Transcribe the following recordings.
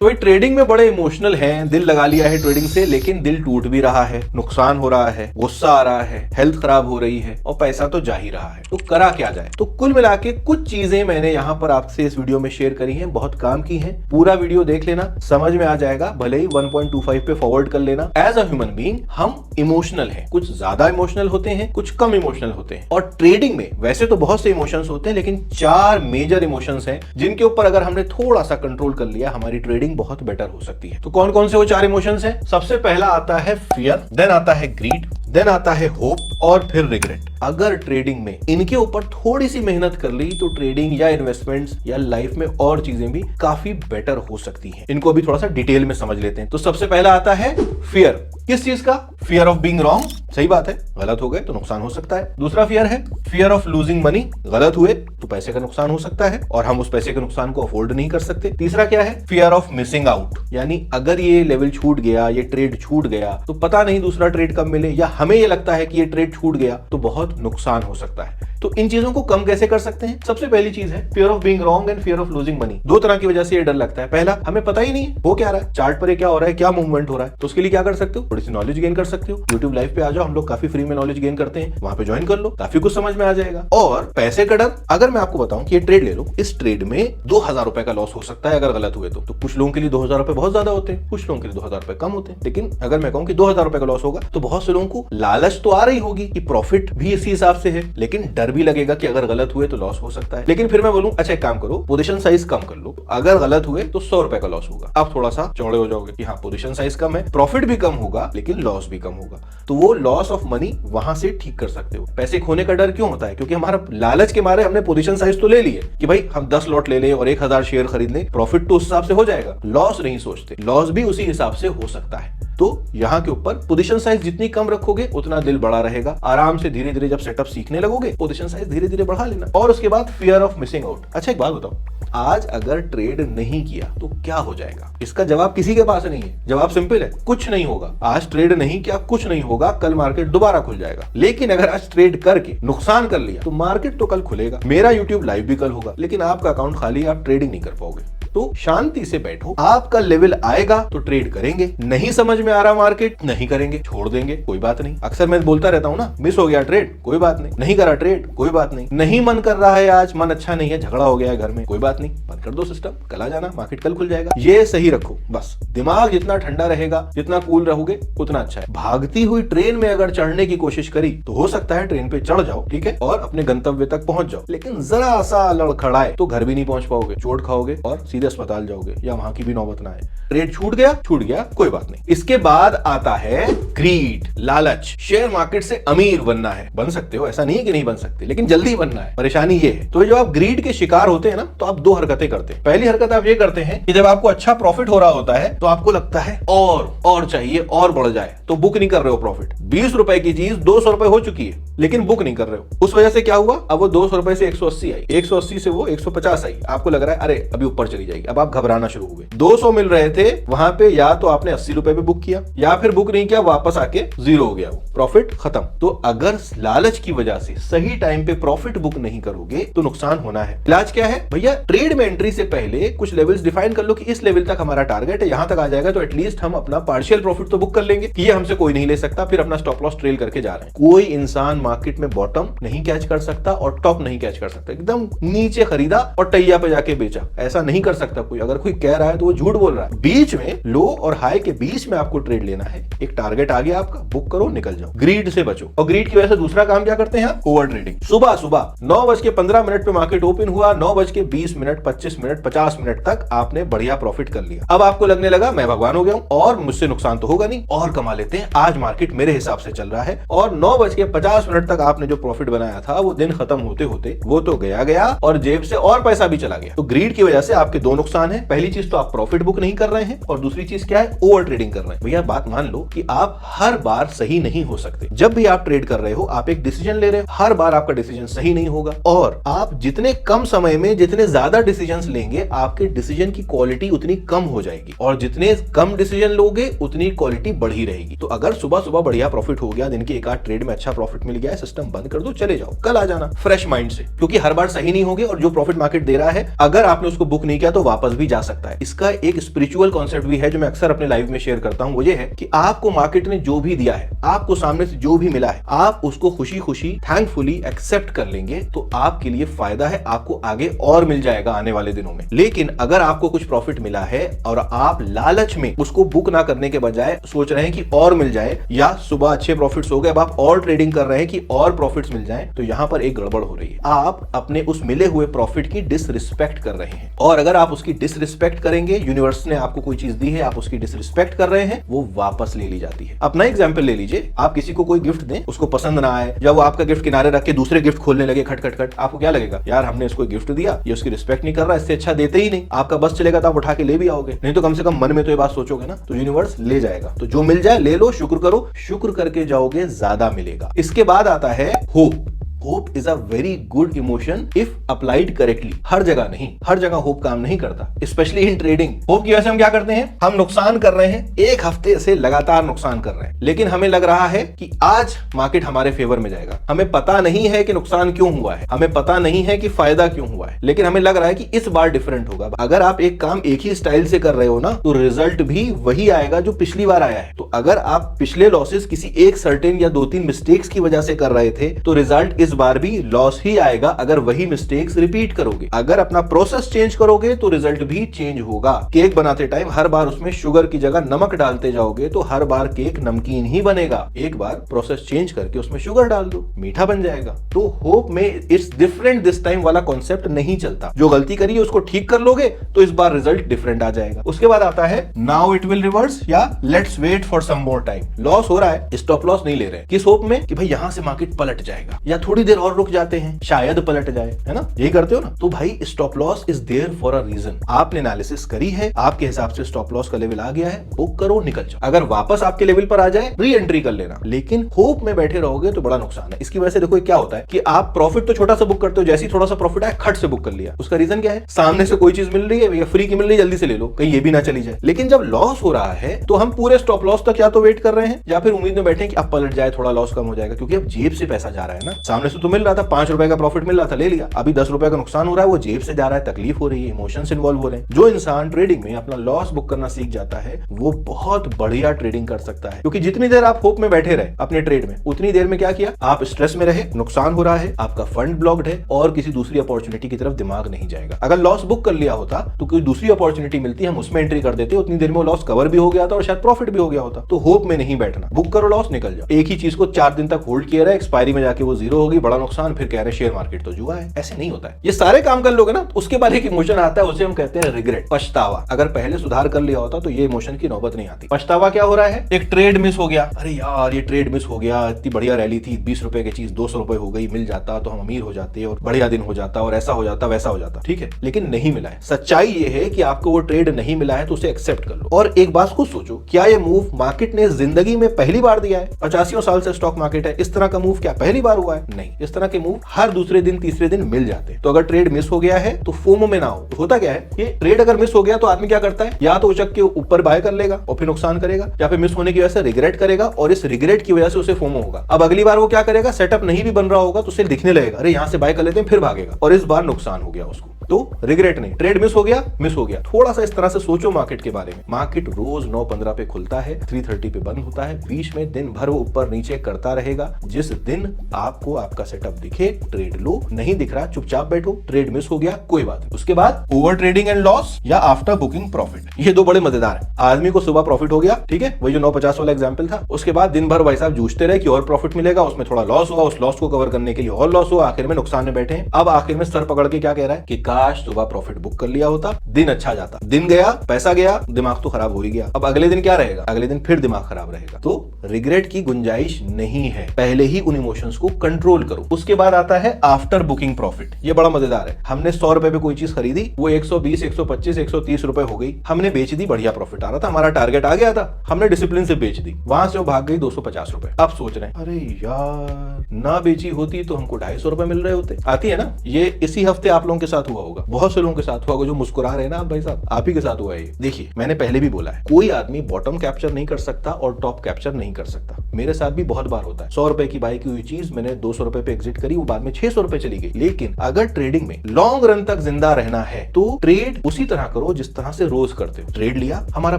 तो ये ट्रेडिंग में बड़े इमोशनल हैं, दिल लगा लिया है ट्रेडिंग से, लेकिन दिल टूट भी रहा है, नुकसान हो रहा है, गुस्सा आ रहा है, हेल्थ खराब हो रही है और पैसा तो जा ही रहा है। तो करा क्या जाए? तो कुल मिला के कुछ चीजें मैंने यहाँ पर आपसे इस वीडियो में शेयर करी हैं, बहुत काम की हैं। पूरा वीडियो देख लेना, समझ में आ जाएगा, भले ही 1.25 पे फॉरवर्ड कर लेना। एज अ ह्यूमन बीइंग हम इमोशनल हैं, कुछ ज्यादा इमोशनल होते हैं, कुछ कम इमोशनल होते हैं। और ट्रेडिंग में वैसे तो बहुत से इमोशंस होते हैं, लेकिन 4 मेजर इमोशंस हैं जिनके ऊपर अगर हमने थोड़ा सा कंट्रोल कर लिया, हमारी ट्रेडिंग बहुत बेटर हो सकती है। तो कौन कौन से वो 4 इमोशंस हैं? सबसे पहला आता है फियर, देन आता है ग्रीड, देन आता है होप और फिर रिग्रेट। अगर ट्रेडिंग में इनके ऊपर थोड़ी सी मेहनत कर ली तो ट्रेडिंग या इन्वेस्टमेंट्स या लाइफ में और चीजें भी काफी बेटर हो सकती हैं। इनको भी थोड़ा सा डिटेल में समझ लेते हैं। तो सबसे पहला आता है फियर। किस चीज का? Fear of being wrong. सही बात है, गलत हो गए तो नुकसान हो सकता है। दूसरा फियर है फियर ऑफ लूजिंग मनी, गलत हुए तो पैसे का नुकसान हो सकता है और हम उस पैसे के नुकसान को अफोर्ड नहीं कर सकते। तीसरा क्या है? फियर ऑफ मिसिंग आउट, यानी अगर ये लेवल छूट गया, ये ट्रेड छूट गया तो पता नहीं दूसरा ट्रेड कब मिले, या हमें ये लगता है कि ये ट्रेड छूट गया तो बहुत नुकसान हो सकता है। तो इन चीजों को कम कैसे कर सकते हैं? सबसे पहली चीज है fear of being wrong and fear of losing money. 2 तरह की वजह से ये डर लगता है। पहला, हमें पता ही नहीं है हो क्या रहा है, चार्ट पर क्या हो रहा है, क्या मूवमेंट हो रहा है। तो उसके लिए क्या कर सकते हो? थोड़ी सी नॉलेज गेन कर सकते हो। यूट्यूब लाइव पे आ जाओ, हम लोग काफी फ्री में नॉलेज गेन करते हैं, वहां पे ज्वाइन कर लो, काफी कुछ समझ में आ जाएगा। और पैसे का डर, अगर मैं आपको बताऊं कि ये ट्रेड ले लो, इस ट्रेड में 2000 रुपए का लॉस हो सकता है अगर गलत हुए तो कुछ लोगों के लिए 2000 रुपए बहुत ज्यादा होते हैं, कुछ लोगों के लिए 2000 रुपए कम होते हैं। लेकिन अगर मैं कहूं कि 2000 रुपए का लॉस होगा तो बहुत से लोगों को लालच तो आ रही होगी कि प्रॉफिट भी इसी हिसाब से है, लेकिन डर भी लगेगा कि अगर गलत हुए तो लॉस हो सकता है। लेकिन फिर मैं बोलूं अच्छा एक काम करो, पोजीशन साइज कम कर लो, अगर गलत हुए तो 100 रुपए का लॉस होगा। आप थोड़ा सा चौड़े हो जाओगे कि हाँ पोजीशन साइज कम है, प्रॉफिट भी कम होगा लेकिन लॉस भी कम होगा। तो वो लॉस ऑफ मनी वहां से ठीक कर सकते हो। पैसे खोने का डर क्यों होता है? क्योंकि हमारा लालच के मारे हमने पोजीशन साइज तो ले लिए कि भाई हम 10 लॉट ले लें और 1000 शेयर खरीद लें, प्रॉफिट तो उस हिसाब से हो जाएगा, लॉस नहीं सोचते, लॉस भी उसी हिसाब से हो सकता है। तो यहाँ के ऊपर पोजीशन साइज जितनी कम रखोगे उतना दिल बड़ा रहेगा। आराम से धीरे धीरे जब सेटअप सीखने लगोगे पोजीशन साइज धीरे धीरे बढ़ा लेना। और उसके बाद फियर ऑफ मिसिंग आउट। अच्छा एक बात बताओ, आज अगर ट्रेड नहीं किया तो क्या हो जाएगा? इसका जवाब किसी के पास नहीं है। जवाब सिंपल है, कुछ नहीं होगा। आज ट्रेड नहीं किया, कुछ नहीं होगा, कल मार्केट दोबारा खुल जाएगा। लेकिन अगर आज ट्रेड करके नुकसान कर लिया तो मार्केट तो कल खुलेगा, मेरा यूट्यूब लाइव भी कल होगा, लेकिन आपका अकाउंट खाली, आप ट्रेडिंग नहीं कर पाओगे। तो शांति से बैठो, आपका लेवल आएगा तो ट्रेड करेंगे, नहीं समझ में आ रहा मार्केट नहीं करेंगे, छोड़ देंगे, कोई बात नहीं। अक्सर मैं बोलता रहता हूँ ना, मिस हो गया ट्रेड कोई बात नहीं, नहीं करा ट्रेड कोई बात नहीं, नहीं मन कर रहा है, आज मन अच्छा नहीं है, झगड़ा हो गया है घर में, कोई बात नहीं, बंद कर दो सिस्टम, कल आ जाना, मार्केट कल खुल जाएगा। ये सही रखो बस। दिमाग जितना ठंडा रहेगा, जितना कूल रहोगे उतना अच्छा है। भागती हुई ट्रेन में अगर चढ़ने की कोशिश करी तो हो सकता है ट्रेन पे चढ़ जाओ, ठीक है, और अपने गंतव्य तक पहुंच जाओ, लेकिन जरा सा लड़खड़ाए तो घर भी नहीं पहुंच पाओगे, चोट खाओगे और सीधे अस्पताल जाओगे, या वहां की भी नौबत ना आए। ट्रेड छूट गया कोई बात नहीं। इसके बाद आता है ग्रीड, लालच। शेयर मार्केट से अमीर बनना है, बन सकते हो, ऐसा नहीं है कि नहीं बन सकते, लेकिन जल्दी बनना है। परेशानी ये है। तो जब आप ग्रीड के शिकार होते हैं ना, तो आप 2 हरकतें करते हैं। पहली हरकत आप ये करते हैं कि जब आपको अच्छा प्रॉफिट हो रहा होता है तो आपको लगता है और चाहिए, और बढ़ जाए, तो बुक नहीं कर रहे हो प्रॉफिट। 20 रुपए की चीज 200 रुपए हो चुकी है लेकिन बुक नहीं कर रहे हो। उस वजह से क्या हुआ? अब वो 200 रुपए से 180 आई, 180 से वो 150 आई, आपको लग रहा है अरे अभी ऊपर चली जाएगी, अब आप घबराना शुरू हुए। 200 मिल रहे थे, वहां पे या तो आपने 80 रुपए पे बुक किया या फिर बुक नहीं किया, वापस आके 0 हो गया, वो प्रॉफिट खत्म। तो अगर लालच की वजह से सही टाइम पे प्रॉफिट बुक नहीं करोगे तो नुकसान होना है। इलाज क्या है भैया? ट्रेड में एंट्री से पहले कुछ लेवल्स डिफाइन कर लो कि इस लेवल तक हमारा टारगेट है, यहां तक आ जाएगा तो एटलीस्ट हम अपना पार्शियल प्रॉफिट तो बुक कर लेंगे कि ये हमसे कोई नहीं ले सकता, फिर अपना स्टॉप लॉस ट्रेल करके जा रहे हैं। कोई इंसान मार्केट में बॉटम नहीं कैच कर सकता और टॉप नहीं कैच कर सकता। एकदम नीचे खरीदा और टैया पे जाके बेचा, ऐसा नहीं कर सकता कोई। अगर कोई कह रहा है तो वो झूठ बोल रहा है। बीच में लो और हाई के बीच में आपको ट्रेड लेना है। एक टारगेट आ गया आपका, बुक करो, निकल जाओ। ग्रीड से बचो। और ग्रीड की वजह से दूसरा काम क्या करते हैं? Over trading. सुबह 9:15 पे मार्केट ओपन हुआ, 9:20 मिनट 25 मिनट 50 मिनट तक आपने बढ़िया प्रॉफिट कर लिया। अब आपको लगने लगा मैं भगवान हो गया हूं और मुझसे नुकसान तो होगा नहीं, और कमा लेते हैं, आज मार्केट मेरे हिसाब से चल रहा है। और 9:50 मिनट तक आपने जो प्रॉफिट बनाया था वो दिन खत्म होते होते वो तो गया और जेब से और पैसा भी चला गया। तो ग्रीड की वजह से आपके 2 नुकसान है। पहली चीज तो आप प्रॉफिट बुक नहीं कर रहे हैं और दूसरी चीज क्या है? ओवर ट्रेडिंग कर रहे हैं। भैया बात मान लो कि आप हर बार सही नहीं हो सकते। जब भी आप ट्रेड कर रहे हो आप एक डिसीजन ले रहे हो, हर बार आपका डिसीजन सही नहीं होगा और आप जितने कम समय में जितने ज्यादा डिसीजंस लेंगे आपके डिसीजन की क्वालिटी उतनी कम हो जाएगी और जितने कम डिसीजन लोगे उतनी क्वालिटी बढ़ी रहेगी। तो अगर सुबह सुबह बढ़िया प्रॉफिट हो गया, दिन के एक आध ट्रेड में अच्छा प्रॉफिट मिल गया है, सिस्टम बंद कर दो, चले जाओ, कल आ जाना फ्रेश माइंड से, क्योंकि हर बार सही नहीं होगे और जो प्रॉफिट मार्केट दे रहा है अगर आपने उसको बुक नहीं किया तो वापस भी जा सकता है। इसका एक स्पिरिचुअल कॉन्सेप्ट भी है जो मैं अक्सर अपने लाइफ में शेयर करता हूं, वो ये है कि आपको मार्केट ने जो भी दिया है, आपको सामने से जो भी मिला है, आप उसको खुशी खुशी थैंकफुली एक्सेप्ट कर लेंगे तो आपके लिए फायदा है, आपको आगे और मिल जाएगा आने वाले दिनों में। लेकिन अगर आपको कुछ प्रॉफिट मिला है और आप लालच में उसको बुक ना करने के बजाय सोच रहे हैं कि और मिल जाए, या सुबह अच्छे प्रॉफिट्स हो गए अब आप और ट्रेडिंग कर रहे हैं कि और प्रॉफिट्स मिल जाएं, तो यहां पर एक गड़बड़ हो रही है। आप अपने उस मिले हुए प्रॉफिट की डिसरिस्पेक्ट कर रहे हैं और अगर आप उसकी डिसरिस्पेक्ट करेंगे, यूनिवर्स ने आपको कोई चीज दी है, आप उसकी डिसरिस्पेक्ट कर रहे हैं, वो वापस ले ली जाती है। अपना एग्जांपल ले लीजिए, आप किसी को कोई गिफ्ट दें, उसको पसंद ना आए, जब वो आपका गिफ्ट किनारे रख के दूसरे गिफ्ट खोलने लगे खट खट खट, आपको क्या लगेगा? यार हमने इसको गिफ्ट दिया, ये उसकी रिस्पेक्ट नहीं कर रहा, इससे अच्छा देते ही नहीं। आपका बस चलेगा तो आप उठा के ले भी आओगे, नहीं तो कम से कम मन में तो ये बात सोचोगे ना, तो यूनिवर्स ले जाएगा। तो जो मिल जाए ले लो, शुक्र करो, शुक्र करके जाओगे ज्यादा मिलेगा। इसके बाद आता है hope. Hope is a very good emotion if applied correctly. हर जगह नहीं, हर जगह होप काम नहीं करता, स्पेशली इन ट्रेडिंग। होप की वजह से हम क्या करते हैं, हम नुकसान कर रहे हैं, एक हफ्ते से लगातार नुकसान कर रहे हैं, लेकिन हमें लग रहा है कि आज मार्केट हमारे फेवर में जाएगा। हमें पता नहीं है कि नुकसान क्यों हुआ है, हमें पता नहीं है कि फायदा क्यों हुआ है, लेकिन हमें लग रहा है कि इस बार डिफरेंट होगा। अगर आप एक काम एक ही स्टाइल से कर रहे हो ना, तो रिजल्ट भी वही आएगा जो पिछली बार आया है। तो अगर आप पिछले लॉसेस किसी एक सर्टेन या 2-3 मिस्टेक्स की वजह से कर रहे थे, तो रिजल्ट इस बार भी लॉस ही आएगा अगर वही मिस्टेक्स रिपीट करोगे। अगर अपना प्रोसेस चेंज करोगे तो रिजल्ट भी चेंज होगा। केक बनाते टाइम हर बार उसमें शुगर की जगह नमक डालते जाओगे तो हर बार केक नमकीन ही बनेगा। एक बार प्रोसेस चेंज करके उसमें शुगर डाल दो, मीठा बन जाएगा। तो होप में इट्स डिफरेंट दिस टाइम वाला कॉन्सेप्ट नहीं चलता। जो गलती करी है उसको ठीक कर लोगे तो इस बार रिजल्ट डिफरेंट आ जाएगा। उसके बाद आता है नाउ इट विल रिवर्स या let's wait for some more time. Loss हो रहा है, स्टॉप लॉस नहीं ले रहे, किस होप में कि भाई यहां से मार्केट पलट जाएगा या थोड़ी देर और रुक जाते हैं, शायद पलट जाए, है ना, यही करते हो ना। तो भाई stop loss is there for a reason. आपने एनालिसिस करी है, आपके हिसाब से स्टॉप लॉस का लेवल आ गया है, बुक करो, निकल जाओ। अगर वापस आपके लेवल पर आ जाए री एंट्री कर लेना, लेकिन होप में बैठे रहोगे तो बड़ा नुकसान है। इसकी वजह से देखो क्या होता है कि आप प्रॉफिट तो छोटा सा बुक करते हो, जैसे ही थोड़ा सा प्रॉफिट आया खट से बुक कर लिया। उसका रीजन क्या है, सामने से कोई चीज मिल रही है या फ्री की मिल रही है, जल्दी से ले लो, कहीं ये भी ना चली जाए। लेकिन जब लॉस हो रहा है तो हम पूरे स्टॉप लॉस तक या तो वेट कर रहे हैं या फिर उम्मीद में बैठे कि अब पलट जाए, थोड़ा लॉस कम हो जाएगा, क्योंकि अब जेब से पैसा जा रहा है ना। सामने से तो मिल रहा था, 5 रुपए का प्रॉफिट मिल रहा था, ले लिया, अभी 10 रुपए का नुकसान हो रहा है, वो जेब से जा रहा है, तकलीफ हो रही है, इमोशंस इन्वॉल्व हो रहे हैं। जो इंसान ट्रेडिंग में अपना लॉस बुक करना सीख जाता है वो बहुत बढ़िया ट्रेडिंग कर सकता है, क्योंकि जितनी देर आप होप में बैठे रहे अपने ट्रेड में, उतनी देर में क्या किया, आप स्ट्रेस में रहे, नुकसान हो रहा है, आपका फंड ब्लॉक्ड है और किसी दूसरी अपॉर्चुनिटी की तरफ दिमाग नहीं जाएगा। अगर लॉस बुक कर लिया होता तो कोई दूसरी अपॉर्चुनिटी मिलती, हम उसमें एंट्री कर देते, उतनी देर में लॉस कवर भी हो गया था और शायद प्रॉफिट भी हो गया होता। तो होप में नहीं बैठना, बुक करो लॉस, निकल जाओ। एक ही चीज को 4 दिन तक होल्ड किया रहा, एक्सपायरी में जाके वो जीरो होगी, बड़ा नुकसान, फिर कह रहे शेयर मार्केट तो जुआ है। ऐसे नहीं होता है। ये सारे काम कर लोगे ना, उसके बाद एक इमोशन आता है, उसे हम कहते हैं रिग्रेट, पछतावा। अगर पहले सुधार कर लिया होता तो ये इमोशन की नौबत नहीं आती। पछतावा क्या हो रहा है, एक ट्रेड मिस हो गया, अरे यार ये ट्रेड मिस हो गया, इतनी बढ़िया रैली थी, 20 रुपए की चीज 200 रुपए हो गई, मिल जाता तो हम अमीर हो जाते और बढ़िया दिन हो जाता और ऐसा हो जाता वैसा हो जाता, ठीक है, लेकिन नहीं मिला है। सच्चाई ये है कि आपको वो ट्रेड नहीं मिला है तो उसे एक्सेप्ट कर लो। और एक बात को सोचो, क्या ये मूव मार्केट ने जिंदगी में पहली बार दिया है? 85 साल से स्टॉक मार्केट है, इस तरह का मूव क्या पहली बार हुआ है? नहीं, इस तरह के मूव हर दूसरे दिन तीसरे दिन मिल जाते हैं। तो अगर ट्रेड मिस हो गया है तो फोमो में ना हो। तो होता क्या है, ये ट्रेड अगर मिस हो गया तो आदमी क्या करता है, या तो उचक के ऊपर बाय कर लेगा और फिर नुकसान करेगा, या फिर मिस होने की वजह से रिग्रेट करेगा और इस रिग्रेट की वजह से उसे फोमो होगा। अब अगली बार वो क्या करेगा, सेटअप नहीं भी बन रहा होगा तो उसे दिखने लगेगा, अरे यहां से बाय कर लेते हैं, फिर भागेगा और इस बार नुकसान हो गया उसको। तो रिग्रेट नहीं, ट्रेड मिस हो गया, मिस हो गया। थोड़ा सा इस तरह से सोचो मार्केट के बारे में। मार्केट रोज 9:15 पे खुलता है, 3:30 पे बंद होता है, बीच में दिन भर वो ऊपर नीचे करता रहेगा। जिस दिन आपको आपका सेटअप दिखे ट्रेड लो, नहीं दिख रहा चुपचाप बैठो, ट्रेड मिस हो गया कोई बात नहीं। उसके बाद ओवर ट्रेडिंग एंड लॉस या आफ्टर बुकिंग प्रॉफिट, ये दो बड़े मजेदार है। आदमी को सुबह प्रॉफिट हो गया, ठीक है, वही जो 950 वाला एग्जांपल था, उसके बाद दिन भर भाई साहब जूझते रहे कि और प्रॉफिट मिलेगा, उसमें थोड़ा लॉस हुआ, उस लॉस को कवर करने के लिए और लॉस हुआ, आखिर में नुकसान में बैठे। अब आखिर में सर पकड़ के क्या कह रहा है कि काश सुबह प्रॉफिट बुक कर लिया होता, दिन अच्छा जाता। दिन गया, पैसा गया, दिमाग तो खराब हो ही गया। अब अगले दिन क्या रहेगा? अगले दिन फिर दिमाग खराब रहेगा। तो रिग्रेट की गुंजाइश नहीं है। पहले ही उन इमोशंस को कंट्रोल करो। उसके बाद आता है आफ्टर बुकिंग प्रॉफिट। ये बड़ा मजेदार है। हमने 100 रुपए पे कोई चीज खरीदी, वो 120, 125, 130 रुपए हो गई, हमने बेच दी, बढ़िया प्रॉफिट आ रहा था, हमारा टारगेट आ गया था, हमने डिसिप्लिन से बेच दी, वहां से वो भाग गई 250 रुपए। अब सोच रहे हैं अरे यार ना बेची होती तो हमको 250 रुपए मिल रहे होते। आती है ना, ये इसी हफ्ते आप लोगों के साथ हुआ होगा, बहुत से लोगों के साथ हुआ होगा जो मुस्कुरा रहे हैं ना आप भाई साहब, आप ही के साथ हुआ है ये। देखिए मैंने पहले भी बोला है, कोई आदमी बॉटम कैप्चर नहीं कर सकता और टॉप कैप्चर नहीं कर सकता। मेरे साथ भी बहुत बार होता है। 100 रुपए की बाई की हुई चीज मैंने 200 रुपए पे एग्जिट करी, वो बाद में 600 रुपए चली गई। लेकिन अगर ट्रेडिंग में लॉन्ग रन तक जिंदा रहना है तो ट्रेड उसी तरह करो जिस तरह से रोज करते हो। ट्रेड लिया, हमारा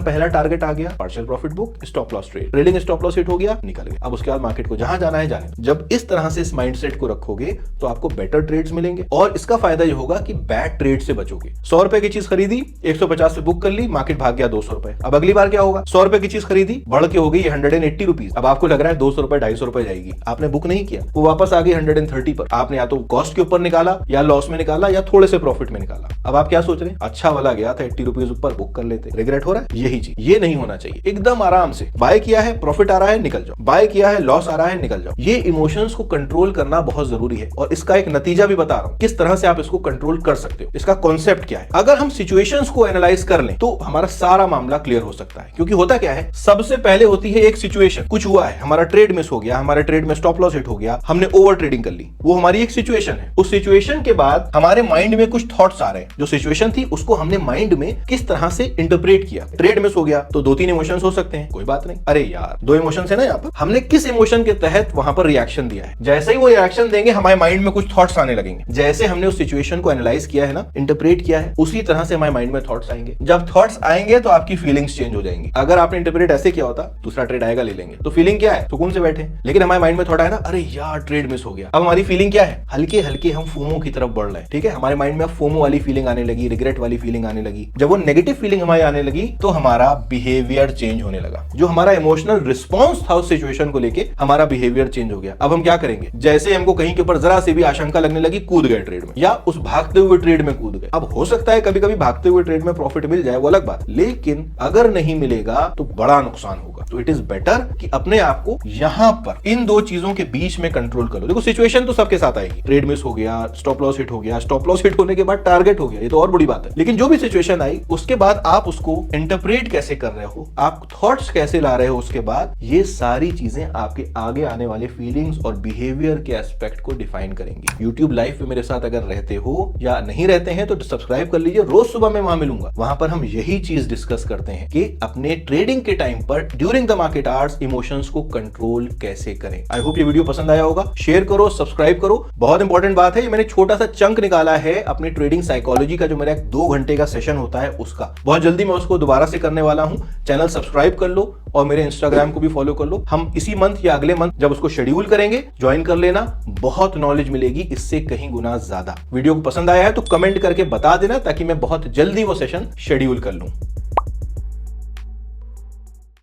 पहला टारगेट आ गया, partial profit book, stop loss trade, trading stop loss hit हो गया, निकल गया। अब उसके बाद मार्केट को जहां जाना है जाने। जब इस तरह से इस माइंडसेट को रखोगे तो आपको बेटर ट्रेड्स मिलेंगे और इसका फायदा ये होगा कि बैड ट्रेड से बचोगे। 100 रुपए की चीज खरीदी, 150 से बुक कर ली, मार्केट भाग गया 200 रुपए। अब अगली बार क्या होगा? 100 रुपए की चीज खरीदी, बढ़ के हो गई 180 रुपीज। अब आपको लग रहा है 200 रुपए 250 रुपए जाएगी, आपने बुक नहीं किया, वो वापस आ गई 130 पर। आपने या तो कॉस्ट के ऊपर निकाला या लॉस में निकाला या थोड़े से प्रॉफिट में निकाला। अब आप क्या सोच रहे हैं? अच्छा वाला गया था 80 रुपीज ऊपर, बुक कर लेते। रिग्रेट हो रहा है? यही चीज, ये नहीं होना चाहिए। एकदम आराम से बाय किया है, प्रॉफिट आ रहा है, निकल जाओ, बाय किया है, लॉस आ रहा है, निकल जाओ। ये इमोशंस को कंट्रोल करना बहुत जरूरी है और इसका एक नतीजा भी बता रहा हूं किस तरह से आप इसको कंट्रोल कर सकते हो। इसका कॉन्सेप्ट क्या है? अगर हम सिचुएशंस को एनालाइज कर लें तो हमारा सारा मामला क्लियर हो सकता है। क्योंकि होता क्या है, सबसे पहले होती है एक सिचुएशन, कुछ हुआ है, हमारा ट्रेड मिस हो गया, हमारे ट्रेड में स्टॉप लॉस हिट हो गया, हमने ओवर ट्रेडिंग कर ली, वो हमारी एक सिचुएशन है। उस सिचुएशन के बाद हमारे माइंड में कुछ थॉट्स आ रहे हैं। जो सिचुएशन थी उसको हमने माइंड में किस तरह से इंटरप्रेट किया। ट्रेड मिस हो गया तो 2-3 इमोशंस हो सकते हैं, कोई बात नहीं। अरे यार 2 इमोशंस है ना यहाँ पर, हमने किस इमोशन के तहत वहां पर रिएक्शन दिया है। जैसे ही वो रिएक्शन देंगे हमारे माइंड में कुछ थॉट्स आने लगेंगे। जैसे हमने उस सिचुएशन को एनालाइज किया है ना, इंटरप्रेट किया है, उसी तरह से हमारे माइंड में थॉट्स आएंगे। जब थॉट्स आएंगे तो आपकी फीलिंग्स चेंज हो जाएंगी। अगर आपने इंटरप्रेट ऐसे किया होता, दूसरा ट्रेड आएगा ले लेंगे, तो फीलिंग क्या है? सुकून से बैठे। लेकिन हमारे माइंड में थॉट आया ना, अरे यार ट्रेड मिस हो गया। अब हमारी फीलिंग क्या है? हल्के हल्के हम फोमो की तरफ बढ़ रहे हैं। ठीक है, हमारे माइंड में फोमो वाली फीलिंग आने लगी, रिग्रेट वाली फीलिंग आने लगी। जब वो नेगेटिव फीलिंग हमारी आने लगी तो हमारा बिहेवियर चेंज होने लगा। जो हमारा इमोशनल रिस्पॉन्स था उस सिचुएशन को लेके, हमारा बिहेवियर चेंज हो गया। अब हम क्या करेंगे? जैसे हमको कहीं के ऊपर जरा से भी आशंका लगने लगी, कूद गए ट्रेड में, या उस भागते हुए ट्रेड में कूद गए। अब हो सकता है कभी कभी भागते हुए ट्रेड में प्रॉफिट मिल जाए, वो अलग बात, लेकिन अगर नहीं मिलेगा तो बड़ा नुकसान होगा। तो इट इज बेटर कि अपने आप को यहां पर इन 2 चीजों के बीच में कंट्रोल करो। देखो सिचुएशन तो सबके साथ आएगी, ट्रेड मिस हो गया, स्टॉप लॉस हिट हो गया, स्टॉप लॉस हिट होने के बाद टारगेट हो गया, ये तो और बड़ी बात है। लेकिन जो भी सिचुएशन आई उसके बाद आप उसको इंटरप्रेट कैसे कर रहे हो, आप थॉट्स कैसे ला रहे हो, उसके बाद ये सारी चीजें आपके आगे आने वाले फीलिंग्स और बिहेवियर के एस्पेक्ट को डिफाइन करेंगे। YouTube लाइव पे मेरे साथ अगर रहते हो या नहीं रहते हैं तो सब्सक्राइब कर लीजिए, रोज सुबह मैं वहां मिलूंगा। वहां पर हम यही चीज डिस्कस करते हैं कि अपने ट्रेडिंग के टाइम पर during the market hours emotions को कंट्रोल कैसे करें। आई होप ये वीडियो पसंद आया होगा। शेयर करो, सब्सक्राइब करो। बहुत इंपॉर्टेंट बात है, ये मैंने छोटा सा चंक निकाला है अपनी ट्रेडिंग साइकोलॉजी का, जो मेरा 2 घंटे का सेशन होता है उसका। बहुत जल्दी मैं उसको दोबारा से करने वाला हूं। चैनल सब्सक्राइब कर लो और मेरे इंस्टाग्राम को भी फॉलो कर लो। हम इसी मंथ या अगले मंथ जब उसको शेड्यूल करेंगे, ज्वाइन कर लेना, बहुत नॉलेज मिलेगी इससे कहीं गुना ज्यादा। वीडियो को पसंद आया है तो कमेंट करके बता देना ताकि मैं बहुत जल्दी वो सेशन शेड्यूल कर लूं।